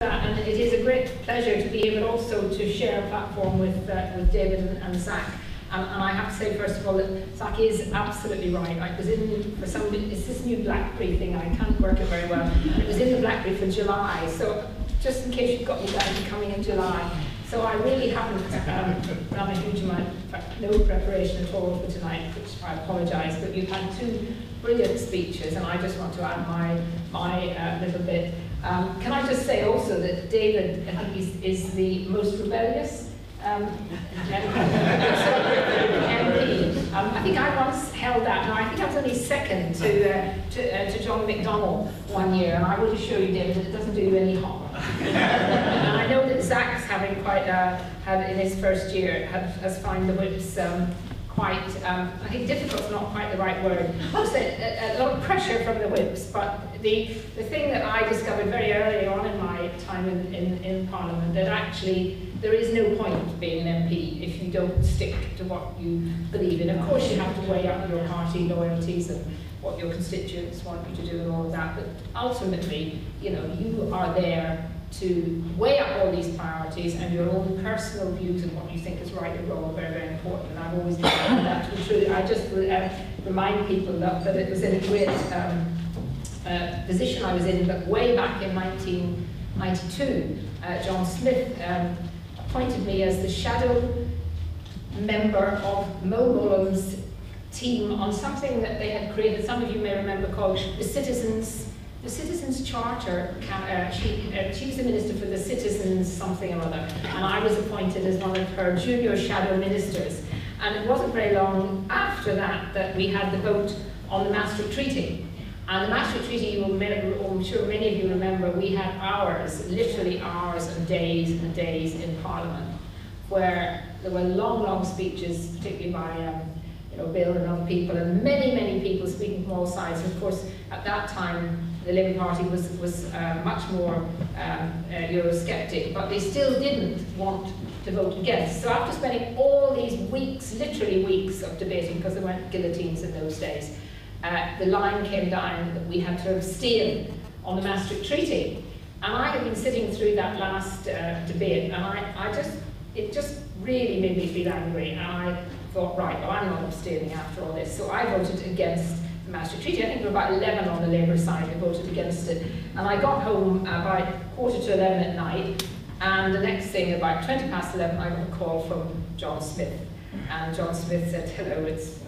And it is a great pleasure to be able also to share a platform with David and Zach. And I have to say, first of all, that Zach is absolutely right. I was in for some, it's this new BlackBerry thing, I can't work it very well. It was in the BlackBerry for July, so just in case you've got me down coming in July. So I really haven't done a huge amount, in fact, no preparation at all for tonight, which I apologise, but you've had two brilliant speeches, and I just want to add my little bit. Can I just say also that David, I think, is the most rebellious MP. I think I once held that. Now I think I was only second to John McDonnell one year, and I will assure you, David, that it doesn't do you any harm. And I know that Zach's having quite had in his first year has found the whips quite, I think difficult is not quite the right word. Also, a lot of pressure from the whips, but the thing that I discovered very early on in my time in Parliament, that actually there is no point being an MP if you don't stick to what you believe in. Of course you have to weigh up your party loyalties and what your constituents want you to do and all of that, but ultimately, you know, you are there to weigh up all these priorities, and your own personal views and what you think is right or wrong are very, very important. And I've always found that to be true. I just remind people that it was in a great position I was in, but way back in 1992, John Smith appointed me as the shadow member of Mo Mullen's team on something that they had created, some of you may remember, called the Citizens Charter. She was the Minister for the Citizens something or other, and I was appointed as one of her junior shadow ministers. And it wasn't very long after that we had the vote on the Maastricht Treaty. And the Maastricht Treaty, I'm sure many of you remember, we had hours, literally hours and days in Parliament, where there were long, long speeches, particularly by Bill and other people, and many, many people speaking from all sides. And of course, at that time, the Labour Party was much more Eurosceptic, but they still didn't want to vote against. So after spending all these weeks, literally weeks of debating, because there weren't guillotines in those days, the line came down that we had to abstain on the Maastricht Treaty. And I had been sitting through that last debate, and it just really made me feel angry. And I thought, right, well, I'm not abstaining after all this. So I voted against the Maastricht Treaty. I think there were about 11 on the Labour side who voted against it. And I got home about 11:15 at night, and the next thing, about 11:20, I got a call from John Smith. And John Smith said, hello, it's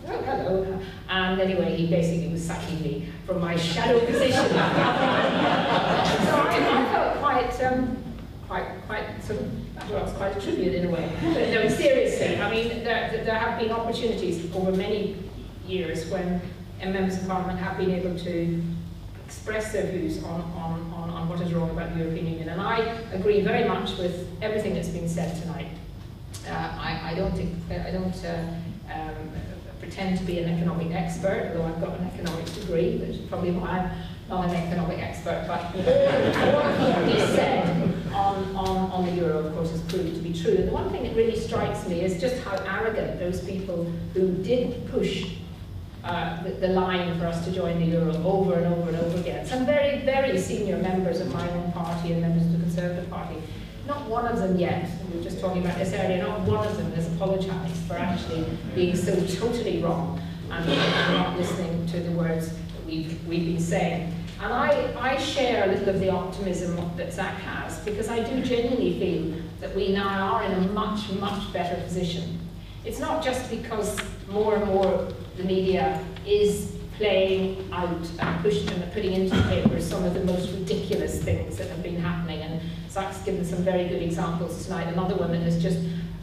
oh, hello. And anyway, he basically was sacking me from my shadow position. So I felt quite sort of, well, it's quite a tribute in a way. But no, seriously, I mean, there have been opportunities over many years when members of Parliament have been able to express their views on what is wrong about the European Union. And I agree very much with everything that's been said tonight. I don't pretend to be an economic expert, although I've got an economics degree, which is probably why I'm not an economic expert, but all of what he said on the euro, of course, has proved to be true. And the one thing that really strikes me is just how arrogant those people who did push the line for us to join the euro over and over and over again. Some very, very senior members of my own party and members of the Conservative Party, not one of them yet, we were just talking about this earlier, not one of them has apologised for actually being so totally wrong and not listening to the words that we've been saying. And I share a little of the optimism that Zach has, because I do genuinely feel that we now are in a much, much better position. It's not just because more and more the media is playing out and putting into the papers some of the most ridiculous things that have been happening, and Zach's given some very good examples tonight. Another one that has just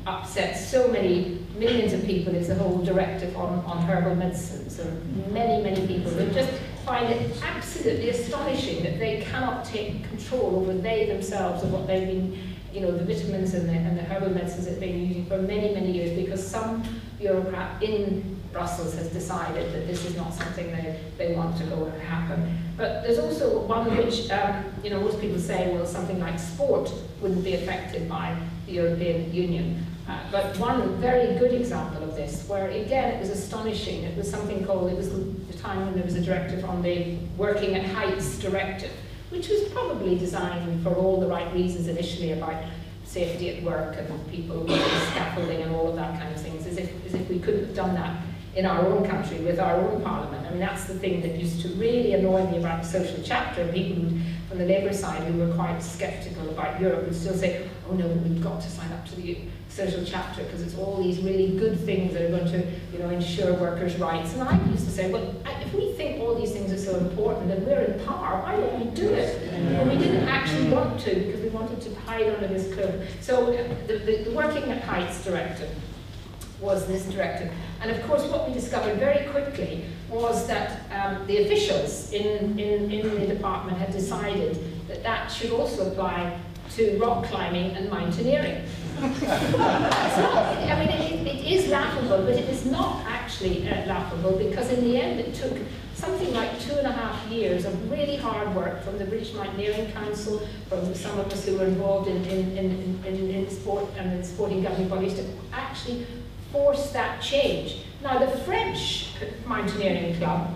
upset so many millions of people is the whole directive on herbal medicines, and many, many people who just find it absolutely astonishing that they cannot take control over they themselves of what they've been, the vitamins and the herbal medicines that they've been using for many, many years, because some bureaucrat in Brussels has decided that this is not something they want to go and happen. But there's also one which, most people say, well, something like sport wouldn't be affected by the European Union. But one very good example of this, where again it was astonishing, it was something called, it was the time when there was a directive on the Working at Heights directive, which was probably designed for all the right reasons initially about safety at work and people with scaffolding and all of that kind of things, as if we couldn't have done that in our own country with our own parliament. I mean, that's the thing that used to really annoy me about the social chapter. People from the Labour side who were quite sceptical about Europe would still say, oh no, we've got to sign up to the social chapter because it's all these really good things that are going to, you know, ensure workers' rights. And I used to say, well, if we think all these things are so important and we're in power, why don't we do it? And we didn't actually want to because we wanted to hide under this cloak. So the Working at Heights directive was this directive. And of course what we discovered very quickly was that the officials in the department had decided that that should also apply to rock climbing and mountaineering. I mean, it is laughable, but it is not actually laughable, because in the end it took something like 2.5 years of really hard work from the British Mountaineering Council, from some of us who were involved in sport and in sporting governing bodies to actually force that change. Now, the French Mountaineering Club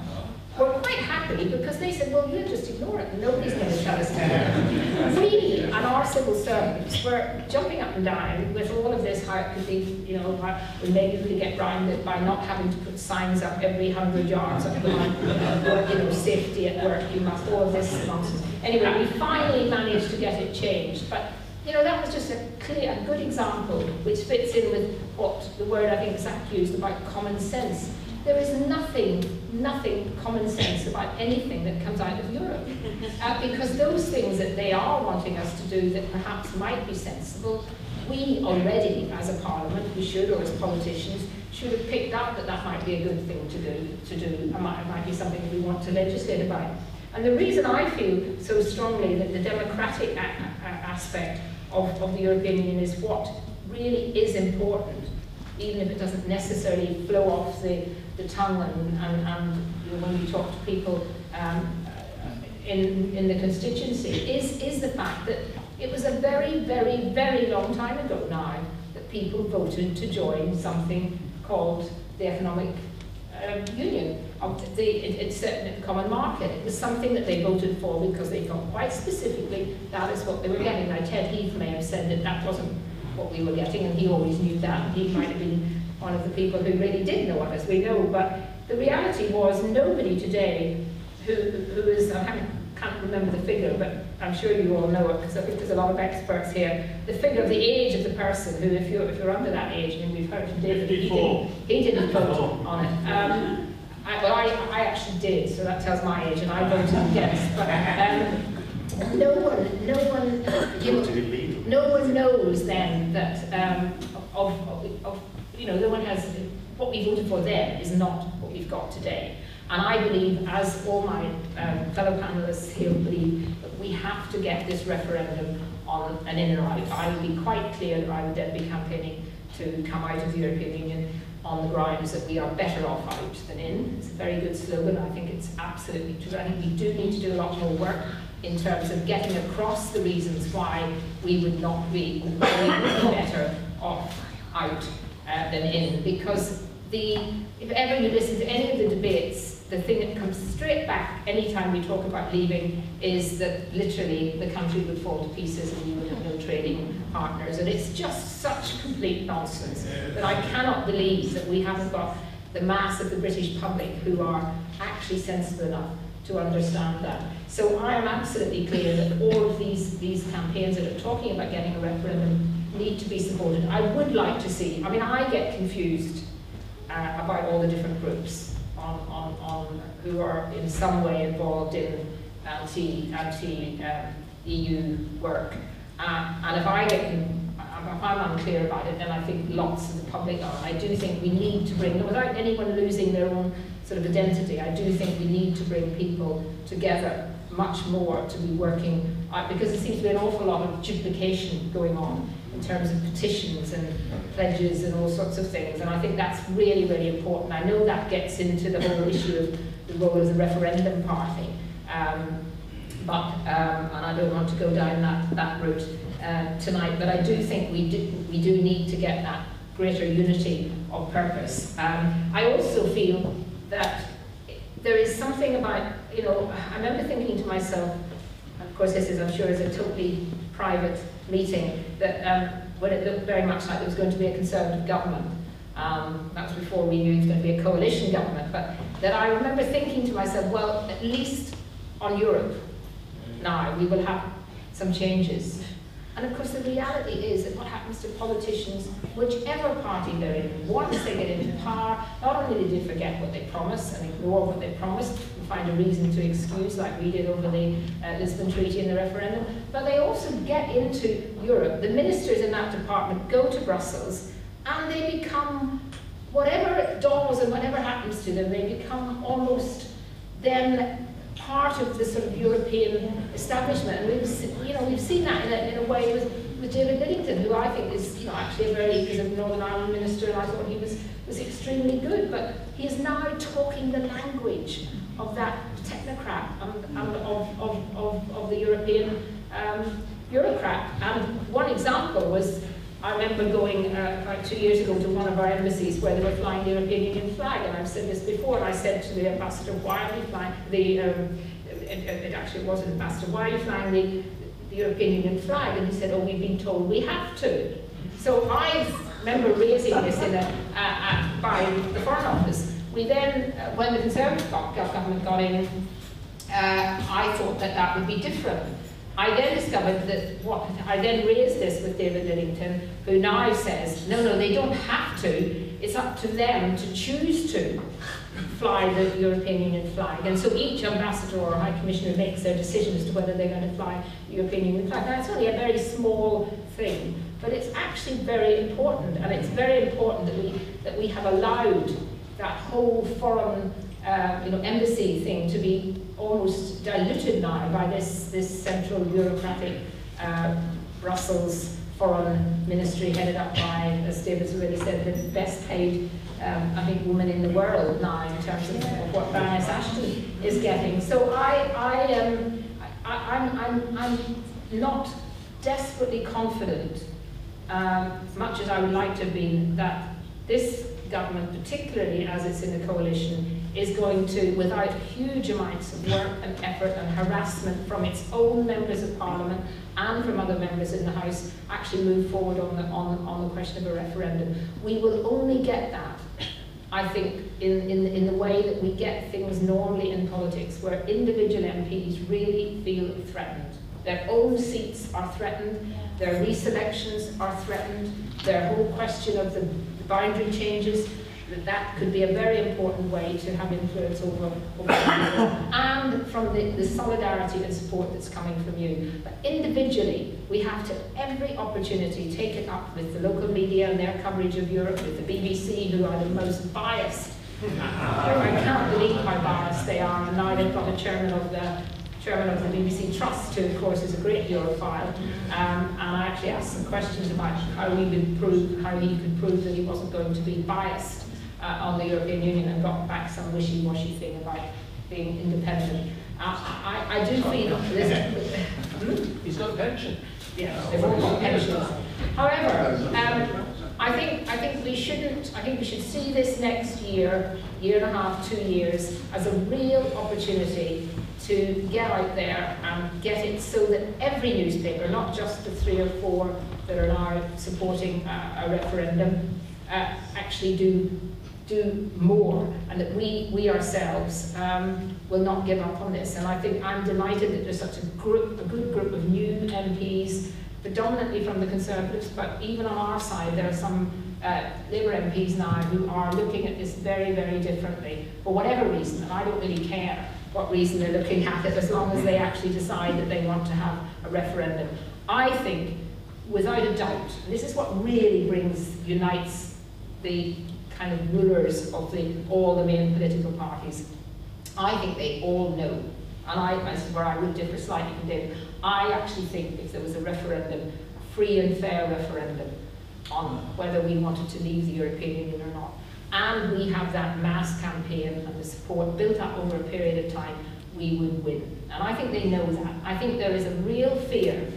were quite happy because they said, well, we'll just ignore it and nobody's going to tell us to do it. We and our civil servants were jumping up and down with all of this, how it could be, you know, maybe we could get round it by not having to put signs up every 100 yards up the mountain, or, you know, safety at work, you must, all of this nonsense. Anyway, we finally managed to get it changed, but you know, that was just a good example which fits in with what the word I think Zach used about common sense. There is nothing common sense about anything that comes out of Europe. Because those things that they are wanting us to do that perhaps might be sensible, we already, as a parliament, we should, or as politicians, should have picked up that that might be a good thing to do. It might be something we want to legislate about. And the reason I feel so strongly that the democratic aspect of the European Union is what really is important, even if it doesn't necessarily flow off the tongue and you know, when you talk to people in the constituency, is the fact that it was a very long time ago now that people voted to join something called the Economic Union, it's the common market. It was something that they voted for because they thought quite specifically that is what they were getting. Now, Ted Heath may have said that that wasn't what we were getting, and he always knew that. He might have been one of the people who really did know it, as we know. But the reality was, nobody today who is, I can't remember the figure, but I'm sure you all know it because I think there's a lot of experts here. The figure of the age of the person who, if you're under that age, and we've heard from David, he didn't vote on it. I actually did, so that tells my age, and I voted against. But no one knows then that you know, no one has, what we voted for then is not what we've got today. And I believe, as all my fellow panellists here believe, that we have to get this referendum on an in and out. I would be quite clear that I would then be campaigning to come out of the European Union on the grounds that we are better off out than in. It's a very good slogan. I think it's absolutely true. I think we do need to do a lot more work in terms of getting across the reasons why we would not be better off out than in. Because if ever you listen to any of the debates, the thing that comes straight back anytime we talk about leaving is that literally the country would fall to pieces and you would have no trading partners. And it's just such complete nonsense that I cannot believe that we haven't got the mass of the British public who are actually sensible enough to understand that. So I am absolutely clear that all of these campaigns that are talking about getting a referendum need to be supported. I would like to see, I mean, I get confused about all the different groups on who are in some way involved in anti-EU work. And if I'm unclear about it, then I think lots of the public are. I do think we need to bring, without anyone losing their own sort of identity, I do think we need to bring people together much more to be working, because there seems to be an awful lot of duplication going on in terms of petitions and pledges and all sorts of things, and I think that's really, really important. I know that gets into the whole issue of the role of the referendum party, and I don't want to go down that route tonight, but I do think we do need to get that greater unity of purpose. I also feel that there is something about, you know, I remember thinking to myself, of course this is, I'm sure, is a totally private meeting, that when it looked very much like there was going to be a Conservative government. That was before we knew it was going to be a coalition government, but that I remember thinking to myself, well, at least on Europe now we will have some changes. And of course the reality is that what happens to politicians, whichever party they're in, once they get into power, not only do they forget what they promise and ignore what they promised and find a reason to excuse, like we did over the Lisbon Treaty and the referendum, but they also get into Europe. The ministers in that department go to Brussels and they become, whatever it does and whatever happens to them, they become almost then part of the sort of European establishment. And we've seen that in a way with David Lidington, who I think is actually he's a Northern Ireland minister, and I thought he was extremely good. But he is now talking the language of that technocrat and of the European bureaucrat. And one example was, I remember going about 2 years ago to one of our embassies where they were flying the European Union flag, and I've said this before, and I said to the ambassador, why are you flying it actually was an ambassador, why are you flying the European Union flag? And he said, oh, we've been told we have to. So I remember raising this by the Foreign Office. We then, when the Conservative government got in, I thought that would be different. I then discovered that I then raised this with David Lidington, who now says, no, they don't have to. It's up to them to choose to fly the European Union flag. And so each ambassador or high commissioner makes their decision as to whether they're going to fly the European Union flag. Now, it's only a very small thing, but it's actually very important. And it's very important that we have allowed that whole foreign embassy thing to be almost diluted now by this central bureaucratic Brussels foreign ministry headed up by, as David's already said, the best paid I think woman in the world now in terms of what Baroness Ashton is getting. So I'm not desperately confident, as much as I would like to have been, that this government, particularly as it's in the coalition, is going to, without huge amounts of work and effort and harassment from its own members of Parliament and from other members in the House, actually move forward on the question of a referendum. We will only get that, I think, in the way that we get things normally in politics, where individual MPs really feel threatened. Their own seats are threatened, their reselections are threatened, their whole question of the boundary changes, that could be a very important way to have influence over and from the solidarity and support that's coming from you. But individually, we have to, every opportunity, take it up with the local media and their coverage of Europe, with the BBC, who are the most biased. I can't believe how biased they are, and now they've got the chairman of the BBC Trust, who of course is a great Europhile, and I actually asked some questions about how he could prove that he wasn't going to be biased on the European Union, and got back some wishy-washy thing about being independent. I do feel this. He's got a pension. Yeah, they've all got pensions. However, I think we shouldn't. I think we should see this next year and a half, 2 years, as a real opportunity to get out there and get it so that every newspaper, not just the 3 or 4 that are now supporting a referendum, actually do more, and that we ourselves will not give up on this. And I think I'm delighted that there's such a good group of new MPs, predominantly from the Conservatives, but even on our side there are some Labour MPs now who are looking at this very, very differently, for whatever reason, and I don't really care what reason they're looking at it, as long as they actually decide that they want to have a referendum. I think, without a doubt, and this is what really unites the kind of rulers of all the main political parties. I think they all know, and this is where I would differ slightly from David, I actually think if there was a referendum, a free and fair referendum, on whether we wanted to leave the European Union or not, and we have that mass campaign and the support built up over a period of time, we would win. And I think they know that. I think there is a real fear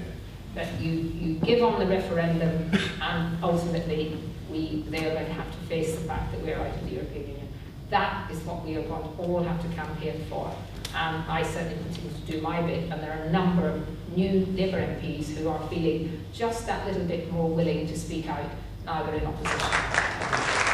that you give on the referendum and ultimately they are going to have to face the fact that we're out of the European Union. That is what we are going to all have to campaign for. And I certainly continue to do my bit, and there are a number of new Labour MPs who are feeling just that little bit more willing to speak out now they're in opposition.